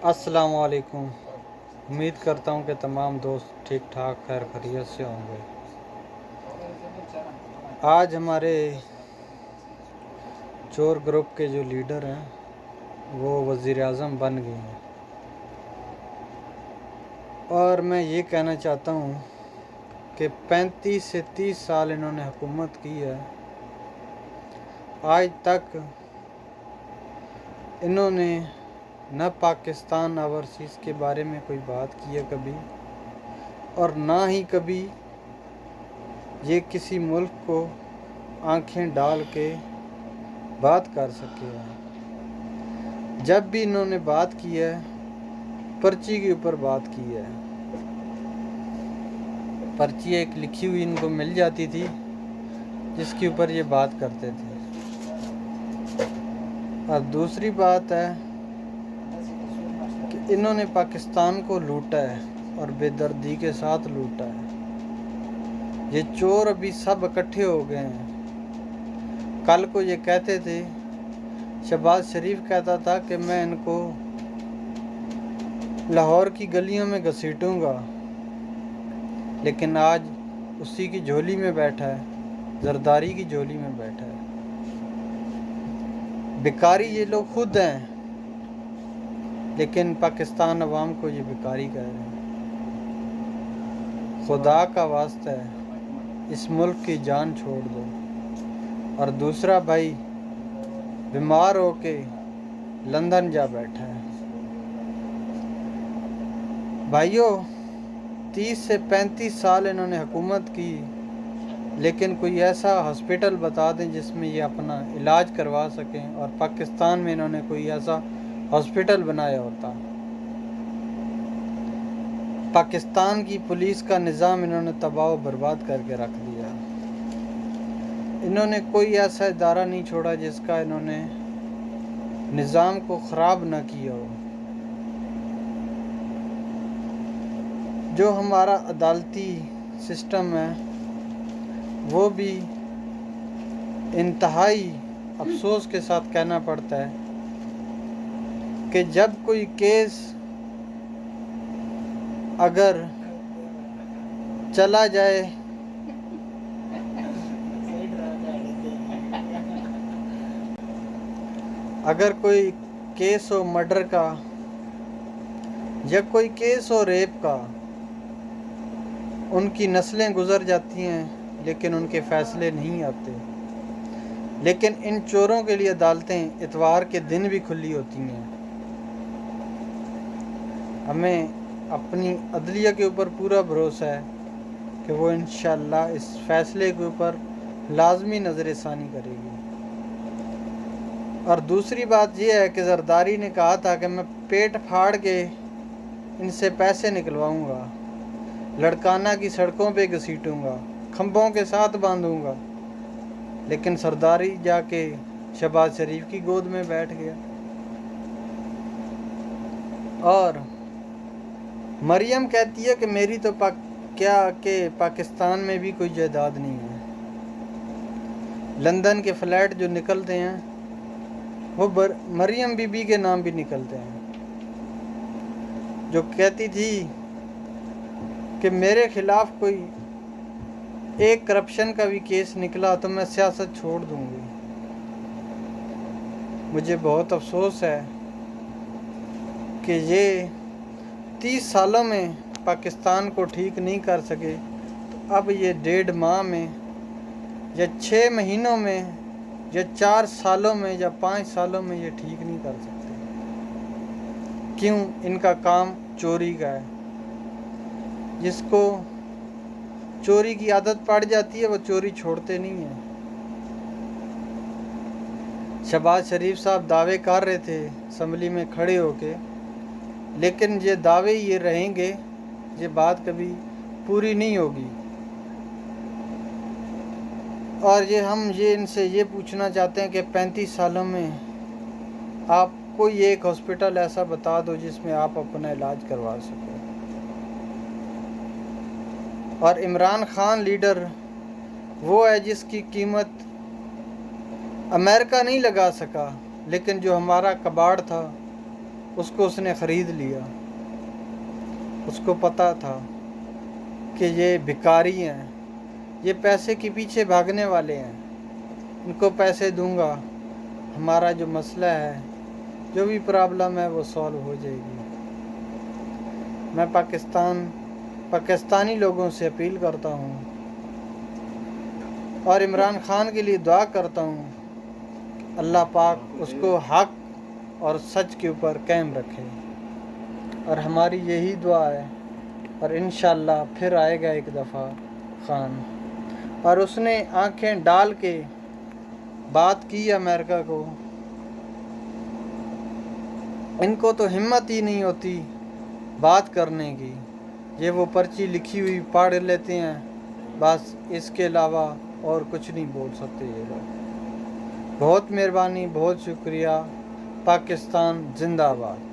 अस्सलाम वालेकुम। उम्मीद करता हूँ कि तमाम दोस्त ठीक ठाक खैर खैरियत से होंगे। आज हमारे चोर ग्रुप के जो लीडर हैं वो वज़ीर आज़म बन गए हैं, और मैं ये कहना चाहता हूँ कि 35 से 30 साल इन्होंने हुकूमत की है। आज तक इन्होंने न पाकिस्तान ओवरसीज़ के बारे में कोई बात की है कभी, और ना ही कभी ये किसी मुल्क को आंखें डाल के बात कर सके हैं। जब भी इन्होंने बात की है पर्ची के ऊपर बात की है। पर्ची एक लिखी हुई इनको मिल जाती थी जिसके ऊपर ये बात करते थे। और दूसरी बात है कि इन्होंने पाकिस्तान को लूटा है और बेदर्दी के साथ लूटा है। ये चोर अभी सब इकट्ठे हो गए हैं। कल को ये कहते थे, शहबाज शरीफ कहता था कि मैं इनको लाहौर की गलियों में घसीटूंगा, लेकिन आज उसी की झोली में बैठा है, जरदारी की झोली में बैठा है। भिखारी ये लोग खुद हैं, लेकिन पाकिस्तान अवाम को ये भिखारी कह रहे हैं। खुदा का वास्ता है, इस मुल्क की जान छोड़ दो। और दूसरा भाई बीमार होके लंदन जा बैठा है। भाइयों, 30 से 35 साल इन्होंने हुकूमत की, लेकिन कोई ऐसा हॉस्पिटल बता दें जिसमें ये अपना इलाज करवा सकें। और पाकिस्तान में इन्होंने कोई ऐसा हॉस्पिटल बनाया होता। पाकिस्तान की पुलिस का निज़ाम इन्होंने तबाह बर्बाद करके रख दिया। इन्होंने कोई ऐसा इदारा नहीं छोड़ा जिसका इन्होंने निज़ाम को ख़राब न किया हो। जो हमारा अदालती सिस्टम है वो भी इंतहाई अफसोस के साथ कहना पड़ता है कि जब कोई केस अगर चला जाए अगर कोई केस हो मर्डर का या कोई केस हो रेप का, उनकी नस्लें गुजर जाती हैं लेकिन उनके फैसले नहीं आते। लेकिन इन चोरों के लिए अदालतें इतवार के दिन भी खुली होती हैं। हमें अपनी अदलिया के ऊपर पूरा भरोसा है कि वो इंशाअल्लाह इस फैसले के ऊपर लाजमी नज़रसानी करेगी। और दूसरी बात यह है कि जरदारी ने कहा था कि मैं पेट फाड़ के इनसे पैसे निकलवाऊंगा, लड़काना की सड़कों पे घसीटूंगा, खंभों के साथ बांधूंगा। लेकिन सरदारी जाके शहबाज शरीफ की गोद में बैठ गया। और मरियम कहती है कि मेरी तो पाकिस्तान में भी कोई जायदाद नहीं है। लंदन के फ्लैट जो निकलते हैं वो मरियम बीबी के नाम भी निकलते हैं, जो कहती थी कि मेरे खिलाफ कोई एक करप्शन का भी केस निकला तो मैं सियासत छोड़ दूंगी। मुझे बहुत अफसोस है कि ये 30 सालों में पाकिस्तान को ठीक नहीं कर सके, तो अब ये 1.5 माह में या 6 महीनों में या 4 सालों में या 5 सालों में ये ठीक नहीं कर सकते। क्यों? इनका काम चोरी का है। जिसको चोरी की आदत पड़ जाती है वो चोरी छोड़ते नहीं हैं। शहबाज शरीफ साहब दावे कर रहे थे असम्बली में खड़े होके, लेकिन ये दावे ये रहेंगे, ये बात कभी पूरी नहीं होगी। और हम इनसे ये पूछना चाहते हैं कि 35 सालों में आप कोई एक हॉस्पिटल ऐसा बता दो जिसमें आप अपना इलाज करवा सको। और इमरान खान लीडर वो है जिसकी कीमत अमेरिका नहीं लगा सका, लेकिन जो हमारा कबाड़ था اس کو اس نے خرید لیا۔ اس کو پتہ تھا کہ یہ بھکاری ہیں، یہ پیسے کے پیچھے بھاگنے والے ہیں، ان کو پیسے دوں گا، ہمارا جو مسئلہ ہے، جو بھی پرابلم ہے وہ سولو ہو جائے گی۔ میں پاکستانی لوگوں سے اپیل کرتا ہوں اور عمران خان کے لیے دعا کرتا ہوں کہ اللہ پاک اس کو حق اور سچ کے اوپر قائم رکھے، اور ہماری یہی دعا ہے، اور انشاءاللہ پھر آئے گا ایک دفعہ خان۔ اور اس نے آنکھیں ڈال کے بات کی امریکہ کو، ان کو تو ہمت ہی نہیں ہوتی بات کرنے کی، یہ وہ پرچی لکھی ہوئی پڑھ لیتے ہیں بس، اس کے علاوہ اور کچھ نہیں بول سکتے یہ لوگ۔ بہت مہربانی، بہت شکریہ۔ پاکستان زندہ باد۔